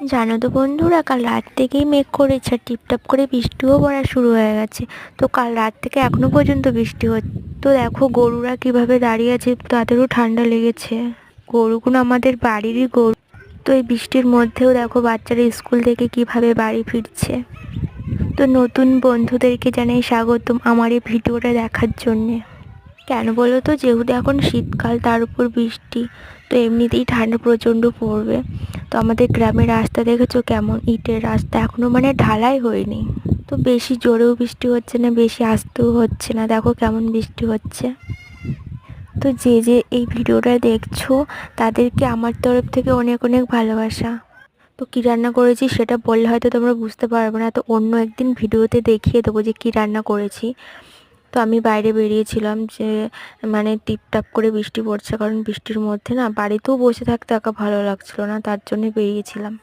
জানো তো বন্ধুরা, কাল রাত থেকেই মেঘ করেছে আর টিপটাপ করে বৃষ্টিও পড়া শুরু হয়ে গেছে। তো কাল রাত থেকে এখনো পর্যন্ত বৃষ্টি হচ্ছে। তো দেখো গরুরা কিভাবে দাঁড়িয়ে আছে, তাদেরও ঠান্ডা লেগেছে। গরুগুলো আমাদের বাড়িরই গরু। তো এই বৃষ্টির মধ্যেও দেখো বাচ্চারা স্কুল থেকে কিভাবে বাড়ি ফিরছে। তো নতুন বন্ধুদেরকে জানাই স্বাগতম আমার এই ভিডিওটা দেখার জন্যে। কেন বলো তো, যেহেতু এখন শীতকাল তার উপর বৃষ্টি, তো এমনিতেই ঠান্ডা প্রচণ্ড পড়বে। তো আমাদের গ্রামের রাস্তা দেখেছো কেমন, ইটের রাস্তা, এখনো মানে ঢালাই হয়নি। তো বেশি জোরেও বৃষ্টি হচ্ছে না, বেশি আস্তেও হচ্ছে না, দেখো কেমন বৃষ্টি হচ্ছে। তো যে যে এই ভিডিওটা দেখছো তাদেরকে আমার তরফ থেকে অনেক অনেক ভালোবাসা। তো কী রান্না করেছি সেটা বললে হয়তো তোমরা বুঝতে পারবে না, তো অন্য একদিন ভিডিওতে দেখিয়ে দেবো যে কী রান্না করেছি। তো আমি বাইরে বেরিয়েছিলাম, যে মানে টিপটাপ করে বৃষ্টি পড়ছে, কারণ বৃষ্টির মধ্যে না বাড়িতেও বসে থাকতে একা ভালো লাগছিল না, তার জন্য বেরিয়েছিলাম।